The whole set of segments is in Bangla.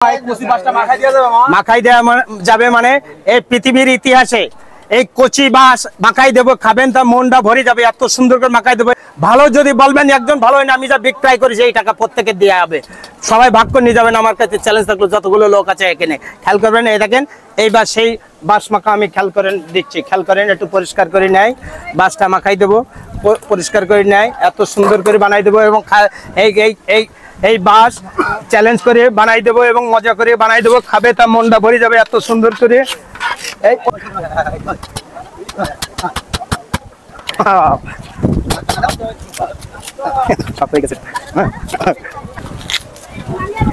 মাখাই দেওয়া যাবে মানে এই পৃথিবীর ইতিহাসে এই কচি বাস মাখাই দেবো, খাবেন তা মনটা ভরে যাবে, এত সুন্দর করে মাখাই দেবো। ভালো যদি বলবেন একজন ভালো হয় না, আমি যা বিক্রয় করেছি এই টাকা প্রত্যেকের দেওয়া হবে, সবাই ভাগ করে নিয়ে যাবেন। আমার কাছে চ্যালেঞ্জ থাকলো, যতগুলো লোক আছে এখানে খেয়াল করবেন। এই দেখেন এইবার সেই বাস মাখা আমি খেয়াল করেন দিচ্ছি, খেয়াল করেন একটু পরিষ্কার করে নেয়, বাসটা মাখাই দেবো, পরিষ্কার করে নেয়, এত সুন্দর করে বানাই দেবো। এবং এই বাস চ্যালেঞ্জ করে বানাই দেবো এবং মজা করে বানাই দেবো, খাবে তা মনটা ভরে যাবে এত সুন্দর করে।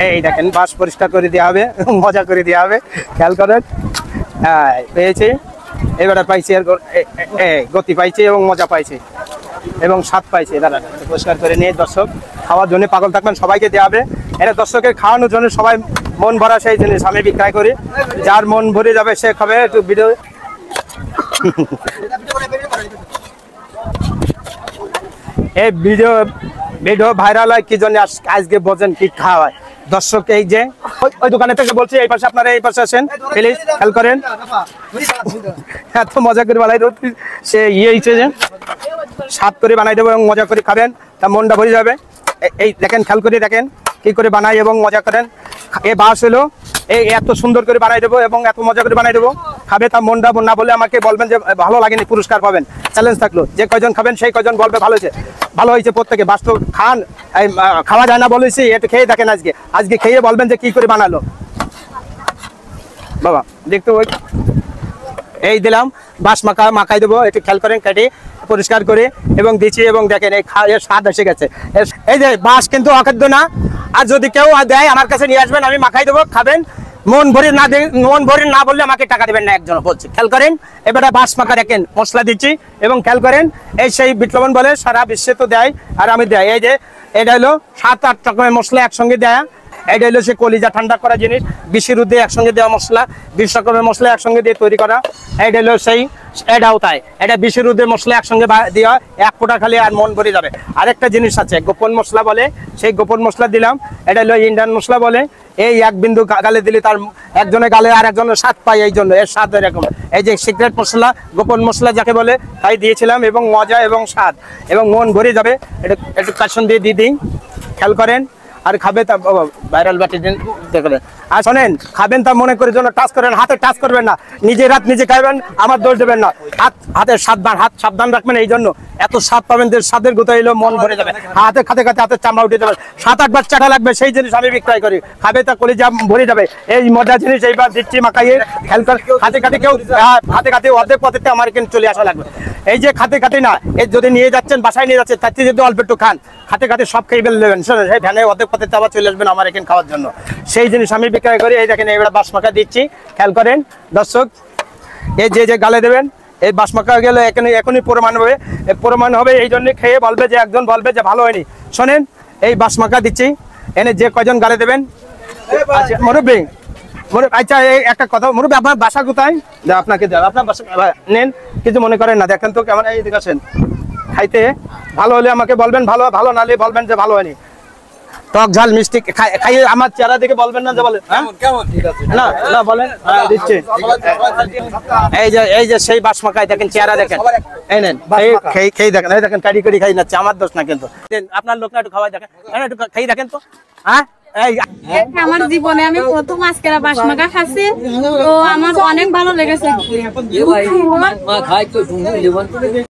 এই দেখেন বাস পরিষ্কার করে দেওয়া হবে, মজা করে দেওয়া হবে, খেয়াল করেন। হ্যাঁ পেয়েছি, এবারে পাইছি আর গতি পাইছি এবং মজা পাইছি এবং স্বাদ পাইছে। দাদা পরিষ্কার করে নিয়ে দর্শক খাওয়ার জন্য পাগল থাকবেন, সবাইকে দেওয়া হবে। এটা দর্শকের খাওয়ানোর জন্য সবাই মন ভরা সেই জিনিস আমি বিক্রয় করি, যার মন ভরে যাবে সে খাবে। একটু ভিডিও এই ভিডিও ভাইরাল হয় কি জন্য আজকে বোঝেন কি খাওয়ায় দর্শক। এই যে ওই দোকানে থেকে বলছি এই পাশে, আপনারা এই পাশে আসেন প্লিজ, খেয়াল করেন। এত মজা করে বানাই দেবো, সে হয়েছে যে স্বাদ করে বানাই দেবো এবং মজা করে খাবেন তা মনটা ভরে যাবে। এই দেখেন খেয়াল করে দেখেন কি করে বানাই এবং মজা করেন। এই বাস হলো এই এত সুন্দর করে বানাই দেবো এবং এত মজা করে বানাই দেবো, খাবে তা মনটা না বলে আমাকে বলবেন যে ভালো লাগেনি, পুরস্কার পাবেন। চ্যালেঞ্জ থাকলো, যে কয়জন খাবেন সেই কয়জন বলবে ভালো হয়েছে, ভালো হয়েছে প্রত্যেকে। বাস্তব খান, খাওয়া যায় না বলেছি, এটা খেয়ে দেখেন আজকে খেয়ে বলবেন যে কি করে বানালো। বাবা দেখতে ওই এই দিলাম বাস মাখাই দেবো, একটু খেয়াল করেন, কেটে পরিষ্কার করে এবং দিচ্ছি এবং দেখেন এই স্বাদ এসে গেছে। এই যে বাস কিন্তু অখাদ্য না, আর যদি কেউ দেয় আমার কাছে নিয়ে আসবেন, আমি মাখাই দেবো, খাবেন। মন ভরে না বললে আমাকে টাকা দেবেন না, একজন বলছি, খেয়াল করেন। এবারে বাস মাখা দেখেন মশলা দিচ্ছি এবং খেয়াল করেন এই সেই বিট লবণ বলে সারা বিশ্বে তো দেয়, আর আমি দেয়। এই যে এটা হলো 7-8 রকমের মশলা একসঙ্গে দেয়া, এটা হলো সে কলিজা ঠান্ডা করা জিনিস, বিষের উদ্দে একসঙ্গে দেওয়া মশলা, 20 রকমের মশলা একসঙ্গে দিয়ে তৈরি করা। এটা হলো সেই এটাও তাই, এটা বিষের উদ্দে মশলা একসঙ্গে দেওয়া, এক ফোঁটা খালি আর মন ভরে যাবে। আরেকটা জিনিস আছে গোপন মশলা বলে, সেই গোপন মশলা দিলাম। এটা হলো ইন্ডিয়ান মশলা বলে, এই এক বিন্দু গালে দিলে তার একজনের গালে আর একজনের স্বাদ পায়, এই জন্য এর স্বাদ এরকম। এই যে সিক্রেট মশলা, গোপন মশলা যাকে বলে, তাই দিয়েছিলাম এবং মজা এবং স্বাদ এবং মন ভরে যাবে। এটা একটু কাশন দিয়ে দিই, খেয়াল করেন। আর খাবে তা ভাইরাল বাটি দেখবেন। আর শোনেন, খাবেন তা মনে করে জন্য টাচ করেন, হাতে টাচ করবেন না, নিজের হাত নিজে খাবেন, আমার দোষ দেবেন না। হাতের হাত সাবধান রাখবেন, এই জন্য এত স্বাদ পাবেন যে স্বাদের গোতা এলো মন ভরে যাবে। হাতে খাতে হাতের চামড়া উঠে যাবে, 7-8 বার চাটা লাগবে, সেই জিনিস আমি বিক্রয় করি। খাবে তা কলিজা ভরে যাবে, এই মজার জিনিস এইবার দিচ্ছি মাখাইয়ে। খেয়াল করে হাতে কেউ হাতে অর্ধেক পথেতে আমার কিন্তু চলে আসা লাগবে। এই যে খাতে না, এই যদি নিয়ে যাচ্ছেন বাসায় নিয়ে যাচ্ছেন, তার থেকে যদি অল্প একটু খান, খাতে সব খেয়ে ফেলবেন, সেই ভ্যানে অর্ধেক পথে আবার চলে আসবেন আমার এখানে খাওয়ার জন্য, সেই জিনিস আমি বিক্রয় করি। এই দেখেন এবার বাস মাখা দিচ্ছি, খেয়াল করেন দর্শক। এই যে গালে দেবেন, এই বাস মাখা গেলে এখনই প্রমাণ হবে, এই জন্য খেয়ে বলবে যে একজন বলবে যে ভালো হয়নি। শোনেন, এই বাস মাখা দিচ্ছি, এনে যে কয়জন গালে দেবেন। মুরব্বী আচ্ছা এই একটা কথা, মুরব্বী আপনার বাসা কোথায়? আপনাকে আপনার বাসা নেন, কিছু মনে করেন না, দেখেন তো কেমন। এই দিকে আসেন, খাইতে ভালো হলে আমাকে বলবেন, ভালো না হলে বলবেন যে ভালো হয়নি। টক ঝাল মিষ্টি খাইয়ে আমার চেহারা দেখে বলবেন না যে বলেন না বলেন দিচ্ছি। এই যে সেই বাস মাখাই দেখেন, চেহারা দেখেন, এই নেন খেয়ে দেখেন, এই দেখেন কাটি খাই না, আমার দোষ না কিন্তু। আপনার লোক না একটু খাওয়াই দেখেন, একটু খেয়ে দেখেন তো। হ্যাঁ আমার জীবনে আমি প্রথম আজকে বাস মাখা খাচ্ছি, তো আমার অনেক ভালো লেগেছে।